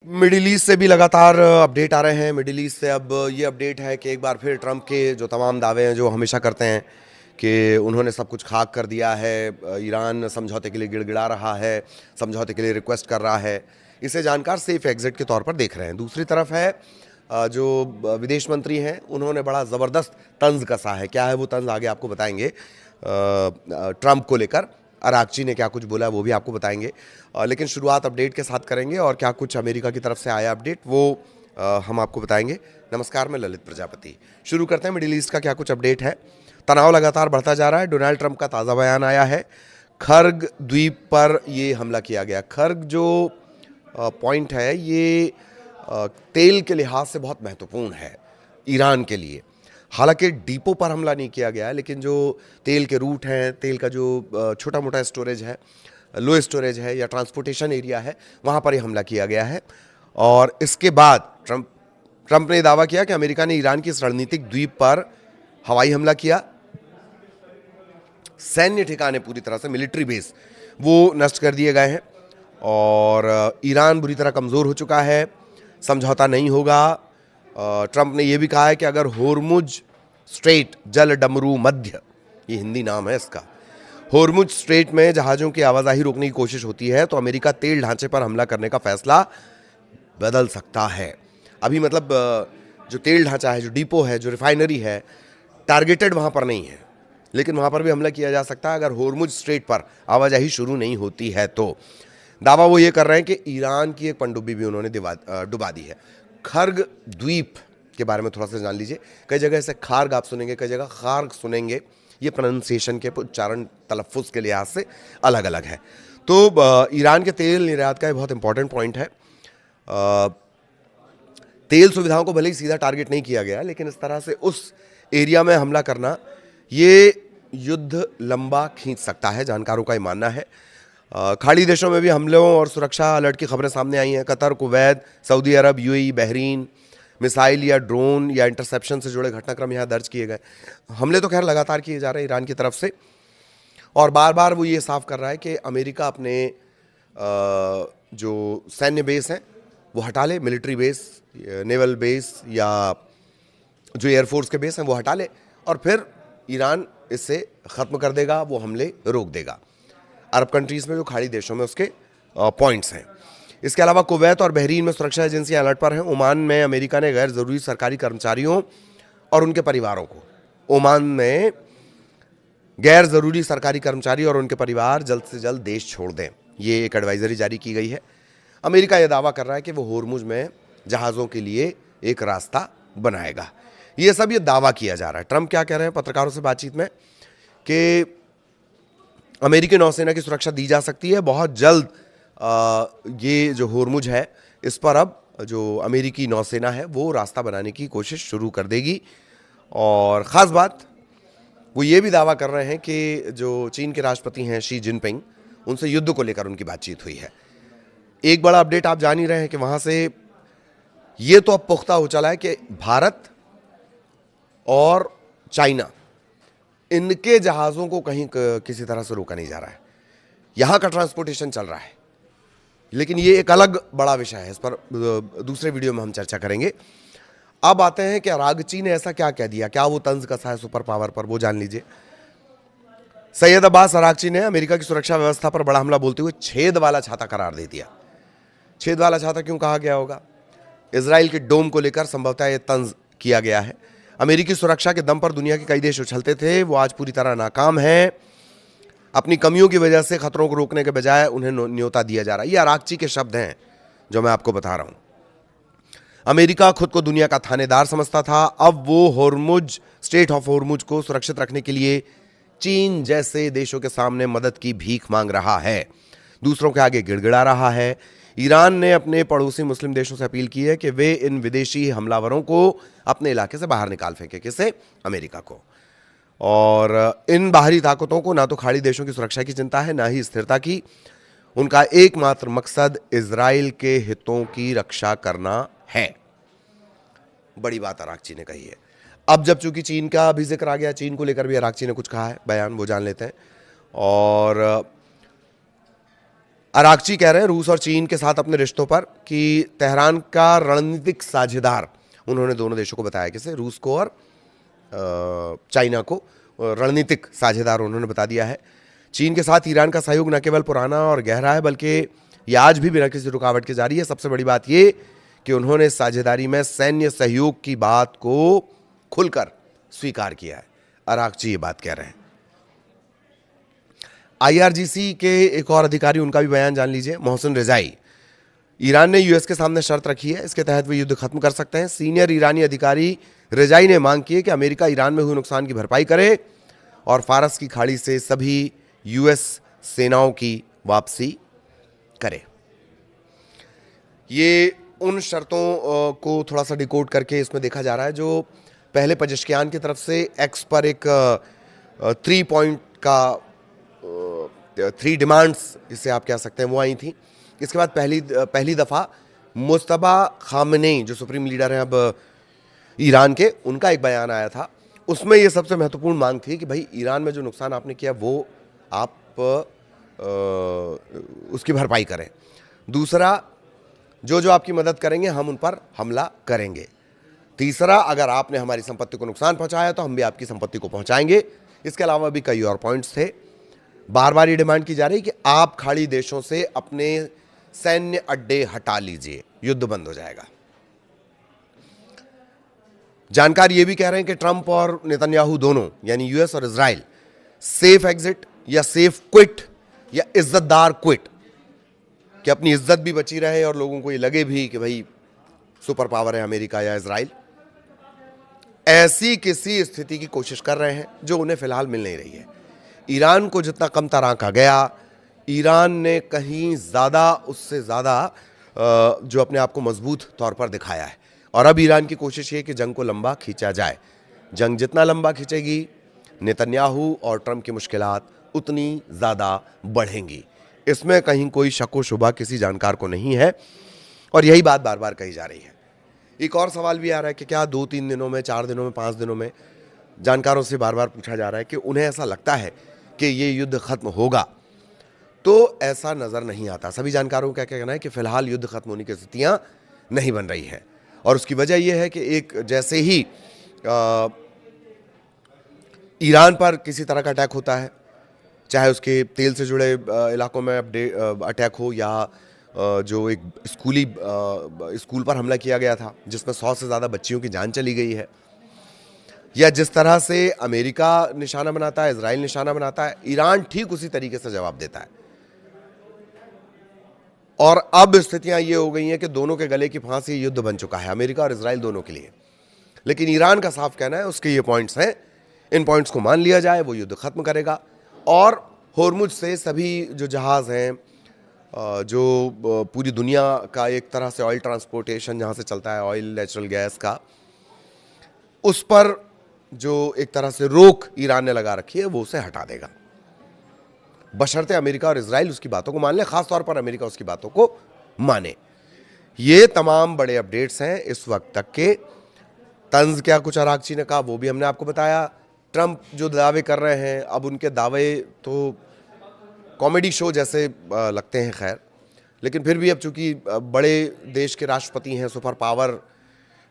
Middle east से भी लगातार अपडेट आ रहे हैं। मिडिल ईस्ट से अब ये अपडेट है कि एक बार फिर ट्रंप के जो तमाम दावे हैं जो हमेशा करते हैं कि उन्होंने सब कुछ खाक कर दिया है, ईरान समझौते के लिए गिड़गिड़ा रहा है, समझौते के लिए रिक्वेस्ट कर रहा है, इसे जानकार सेफ एग्जिट के तौर पर देख रहे हैं। दूसरी तरफ है जो विदेश मंत्री हैं, उन्होंने बड़ा ज़बरदस्त तंज कसा है। क्या है वो तंज आगे आपको बताएंगे। ट्रंप को लेकर अरागची ने क्या कुछ बोला वो भी आपको बताएंगे, लेकिन शुरुआत अपडेट के साथ करेंगे और क्या कुछ अमेरिका की तरफ से आया अपडेट वो हम आपको बताएंगे। नमस्कार, मैं ललित प्रजापति। शुरू करते हैं मिडिल ईस्ट का क्या कुछ अपडेट है। तनाव लगातार बढ़ता जा रहा है। डोनाल्ड ट्रंप का ताज़ा बयान आया है। खर्ग द्वीप पर ये हमला किया गया। खर्ग जो पॉइंट है ये तेल के लिहाज से बहुत महत्वपूर्ण है ईरान के लिए। हालांकि डिपो पर हमला नहीं किया गया, लेकिन जो तेल के रूट हैं, तेल का जो छोटा मोटा स्टोरेज है, लो स्टोरेज है या ट्रांसपोर्टेशन एरिया है, वहाँ पर ही हमला किया गया है। और इसके बाद ट्रंप ने दावा किया कि अमेरिका ने ईरान की इस रणनीतिक द्वीप पर हवाई हमला किया। सैन्य ठिकाने पूरी तरह से मिलिट्री बेस वो नष्ट कर दिए गए हैं और ईरान बुरी तरह कमज़ोर हो चुका है। समझौता नहीं होगा। ट्रंप ने यह भी कहा है कि अगर होर्मुज स्ट्रेट, जल डमरू मध्य, ये हिंदी नाम है इसका, होर्मुज स्ट्रेट में जहाज़ों की आवाजाही रोकने की कोशिश होती है तो अमेरिका तेल ढांचे पर हमला करने का फैसला बदल सकता है। अभी मतलब जो तेल ढांचा है, जो डिपो है, जो रिफाइनरी है, टारगेटेड वहाँ पर नहीं है, लेकिन वहाँ पर भी हमला किया जा सकता है अगर होर्मुज स्ट्रेट पर आवाजाही शुरू नहीं होती है तो। दावा वो ये कर रहे हैं कि ईरान की एक पनडुब्बी भी उन्होंने डुबा दी है। खर्ग द्वीप के बारे में थोड़ा सा जान लीजिए। कई जगह ऐसे खार्ग आप सुनेंगे, कई जगह खार्ग सुनेंगे। ये प्रोनाउंसिएशन के उच्चारण, तलफ़ुज़ के लिहाज से अलग अलग है। तो ईरान के तेल निर्यात का एक बहुत इंपॉर्टेंट पॉइंट है। तेल सुविधाओं को भले ही सीधा टारगेट नहीं किया गया, लेकिन इस तरह से उस एरिया में हमला करना ये युद्ध लंबा खींच सकता है, जानकारों का ये मानना है। खाड़ी देशों में भी हमलों और सुरक्षा अलर्ट की खबरें सामने आई हैं। कतर, कुवैत, सऊदी अरब, यूएई, बहरीन, मिसाइल या ड्रोन या इंटरसेप्शन से जुड़े घटनाक्रम यहाँ दर्ज किए गए। हमले तो खैर लगातार किए जा रहे हैं ईरान की तरफ से, और बार बार वो ये साफ कर रहा है कि अमेरिका अपने जो सैन्य बेस हैं वो हटा ले, मिलिट्री बेस, नेवल बेस या जो एयरफोर्स के बेस हैं वो हटा ले, और फिर ईरान इससे ख़त्म कर देगा, वो हमले रोक देगा। अरब कंट्रीज़ में जो खाड़ी देशों में उसके पॉइंट्स हैं। इसके अलावा कुवैत और बहरीन में सुरक्षा एजेंसियां अलर्ट पर हैं। ओमान में अमेरिका ने गैर ज़रूरी सरकारी कर्मचारियों और उनके परिवारों को, ओमान में गैर ज़रूरी सरकारी कर्मचारी और उनके परिवार जल्द से जल्द देश छोड़ दें, ये एक एडवाइजरी जारी की गई है। अमेरिका यह दावा कर रहा है कि वो होर्मुज में जहाज़ों के लिए एक रास्ता बनाएगा। ये सब ये दावा किया जा रहा है। ट्रंप क्या कह रहे हैं पत्रकारों से बातचीत में कि अमेरिकी नौसेना की सुरक्षा दी जा सकती है बहुत जल्द। ये जो होर्मुज है इस पर अब जो अमेरिकी नौसेना है वो रास्ता बनाने की कोशिश शुरू कर देगी। और ख़ास बात वो ये भी दावा कर रहे हैं कि जो चीन के राष्ट्रपति हैं शी जिनपिंग, उनसे युद्ध को लेकर उनकी बातचीत हुई है। एक बड़ा अपडेट आप जान ही रहे हैं कि वहाँ से ये तो अब पुख्ता हो चला है कि भारत और चाइना, इनके जहाज़ों को कहीं किसी तरह से रोका नहीं जा रहा है। यहाँ का ट्रांसपोर्टेशन चल रहा है, लेकिन ये एक अलग बड़ा विषय है, इस पर दूसरे वीडियो में हम चर्चा करेंगे। अब आते हैं कि अरागची ने ऐसा क्या कह दिया, क्या वो तंज कसा है सुपर पावर पर, वो जान लीजिए। सैयद अब्बास अरागची ने अमेरिका की सुरक्षा व्यवस्था पर बड़ा हमला बोलते हुए छेद वाला छाता करार दे दिया। छेद वाला छाता क्यों कहा गया होगा? इजराइल के डोम को लेकर संभवतः यह तंज किया गया है। अमेरिकी सुरक्षा के दम पर दुनिया के कई देश उछलते थे, वो आज पूरी तरह नाकाम है। अपनी कमियों की वजह से खतरों को रोकने के बजाय उन्हें न्योता दिया जा रहा है। ये अरागची के शब्द हैं जो मैं आपको बता रहा हूं। अमेरिका खुद को दुनिया का थानेदार समझता था, अब वो होर्मुज, स्ट्रेट ऑफ होर्मुज को सुरक्षित रखने के लिए चीन जैसे देशों के सामने मदद की भीख मांग रहा है, दूसरों के आगे गिड़गिड़ा रहा है। ईरान ने अपने पड़ोसी मुस्लिम देशों से अपील की है कि वे इन विदेशी हमलावरों को अपने इलाके से बाहर निकाल फेंके। किसे? अमेरिका को। और इन बाहरी ताकतों को ना तो खाड़ी देशों की सुरक्षा की चिंता है, ना ही स्थिरता की। उनका एकमात्र मकसद इजराइल के हितों की रक्षा करना है। बड़ी बात अरागची ने कही है। अब जब चूंकि चीन का भी जिक्र आ गया, चीन को लेकर भी अरागची ने कुछ कहा है, बयान वो जान लेते हैं। और अरागची कह रहे हैं रूस और चीन के साथ अपने रिश्तों पर कि तेहरान का रणनीतिक साझेदार उन्होंने दोनों देशों को बताया, किसे, रूस को और चाइना को रणनीतिक साझेदार उन्होंने बता दिया है। चीन के साथ ईरान का सहयोग न केवल पुराना और गहरा है बल्कि ये आज भी बिना किसी रुकावट के जारी है। सबसे बड़ी बात ये कि उन्होंने साझेदारी में सैन्य सहयोग की बात को खुलकर स्वीकार किया है। अरागची ये बात कह रहे हैं। आईआरजीसी के एक और अधिकारी, उनका भी बयान जान लीजिए, मोहसिन रिजाई। ईरान ने यूएस के सामने शर्त रखी है, इसके तहत वे युद्ध खत्म कर सकते हैं। सीनियर ईरानी अधिकारी रिजाई ने मांग की है कि अमेरिका ईरान में हुए नुकसान की भरपाई करे और फारस की खाड़ी से सभी यूएस सेनाओं की वापसी करे। ये उन शर्तों को थोड़ा सा डिकोड करके इसमें देखा जा रहा है जो पहले पेजेश्कियान की तरफ से एक्स पर एक 3 पॉइंट का 3 डिमांड्स जिसे आप कह सकते हैं वो आई थी। इसके बाद पहली दफ़ा मुस्तफा खामनेई जो सुप्रीम लीडर हैं अब ईरान के, उनका एक बयान आया था। उसमें ये सबसे महत्वपूर्ण मांग थी कि भाई ईरान में जो नुकसान आपने किया वो आप उसकी भरपाई करें। दूसरा, जो आपकी मदद करेंगे हम उन पर हमला करेंगे। तीसरा, अगर आपने हमारी संपत्ति को नुकसान पहुंचाया तो हम भी आपकी संपत्ति को पहुंचाएंगे। इसके अलावा भी कई और पॉइंट्स थे। बार बार ये डिमांड की जा रही कि आप खाड़ी देशों से अपने सैन्य अड्डे हटा लीजिए, युद्ध बंद हो जाएगा। जानकार ये भी कह रहे हैं कि ट्रंप और नेतन्याहू दोनों, यानी यूएस और इजराइल, सेफ एग्जिट या सेफ क्विट या इज्जतदार क्विट, कि अपनी इज्जत भी बची रहे और लोगों को ये लगे भी कि भाई सुपर पावर है अमेरिका या इजराइल, ऐसी किसी स्थिति की कोशिश कर रहे हैं जो उन्हें फिलहाल मिल नहीं रही है। ईरान को जितना कम आंका गया, ईरान ने कहीं ज़्यादा, उससे ज़्यादा जो अपने आप को मजबूत तौर पर दिखाया है। और अब ईरान की कोशिश ये कि जंग को लंबा खींचा जाए। जंग जितना लंबा खींचेगी, नेतन्याहू और ट्रंप की मुश्किलात उतनी ज़्यादा बढ़ेंगी। इसमें कहीं कोई शक व शुबा किसी जानकार को नहीं है और यही बात बार बार कही जा रही है। एक और सवाल भी आ रहा है कि क्या 2-3 दिनों में, 4 दिनों में, 5 दिनों में, जानकारों से बार बार पूछा जा रहा है कि उन्हें ऐसा लगता है कि ये युद्ध खत्म होगा, तो ऐसा नज़र नहीं आता। सभी जानकारों का कहना है कि फिलहाल युद्ध खत्म होने की स्थितियां नहीं बन रही हैं और उसकी वजह यह है कि एक जैसे ही ईरान पर किसी तरह का अटैक होता है, चाहे उसके तेल से जुड़े इलाकों में अटैक हो या जो एक स्कूल पर हमला किया गया था जिसमें 100 से ज़्यादा बच्चियों की जान चली गई है, या जिस तरह से अमेरिका निशाना बनाता है, इजराइल निशाना बनाता है, ईरान ठीक उसी तरीके से जवाब देता है। और अब स्थितियां ये हो गई हैं कि दोनों के गले की फांसी युद्ध बन चुका है, अमेरिका और इजराइल दोनों के लिए। लेकिन ईरान का साफ कहना है, उसके ये पॉइंट्स हैं, इन पॉइंट्स को मान लिया जाए, वो युद्ध खत्म करेगा और होर्मुज से सभी जो जहाज़ हैं, जो पूरी दुनिया का एक तरह से ऑयल ट्रांसपोर्टेशन जहाँ से चलता है, ऑयल, नेचुरल गैस का, उस पर जो एक तरह से रोक ईरान ने लगा रखी है वो उसे हटा देगा, बशर्ते अमेरिका और इजराइल उसकी बातों को मान ले, खास तौर पर अमेरिका उसकी बातों को माने। ये तमाम बड़े अपडेट्स हैं इस वक्त तक के। तंज क्या कुछ अरागची ने कहा वो भी हमने आपको बताया। ट्रंप जो दावे कर रहे हैं, अब उनके दावे तो कॉमेडी शो जैसे लगते हैं, खैर, लेकिन फिर भी अब चूंकि बड़े देश के राष्ट्रपति हैं, सुपर पावर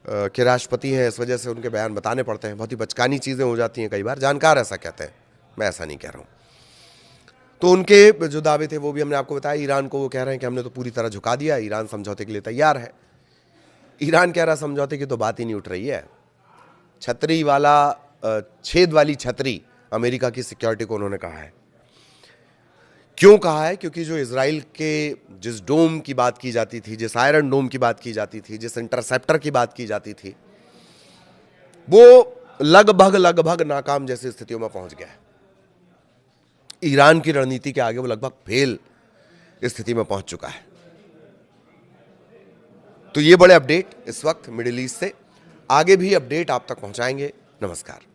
के राष्ट्रपति हैं, इस वजह से उनके बयान बताने पड़ते हैं। बहुत ही बचकानी चीज़ें हो जाती हैं कई बार, जानकार ऐसा कहते हैं, मैं ऐसा नहीं कह रहा हूँ। तो उनके जो दावे थे वो भी हमने आपको बताया। ईरान को वो कह रहे हैं कि हमने तो पूरी तरह झुका दिया, ईरान समझौते के लिए तैयार है। ईरान कह रहा समझौते की तो बात ही नहीं उठ रही है। छतरी वाला, छेद वाली छतरी अमेरिका की सिक्योरिटी को उन्होंने कहा है। क्यों कहा है? क्योंकि जो इजराइल के जिस डोम की बात की जाती थी, जिस आयरन डोम की बात की जाती थी, जिस इंटरसेप्टर की बात की जाती थी, वो लगभग नाकाम जैसी स्थितियों में पहुंच गया है। ईरान की रणनीति के आगे वो लगभग फेल स्थिति में पहुंच चुका है। तो ये बड़े अपडेट इस वक्त मिडिल ईस्ट से, आगे भी अपडेट आप तक पहुंचाएंगे। नमस्कार।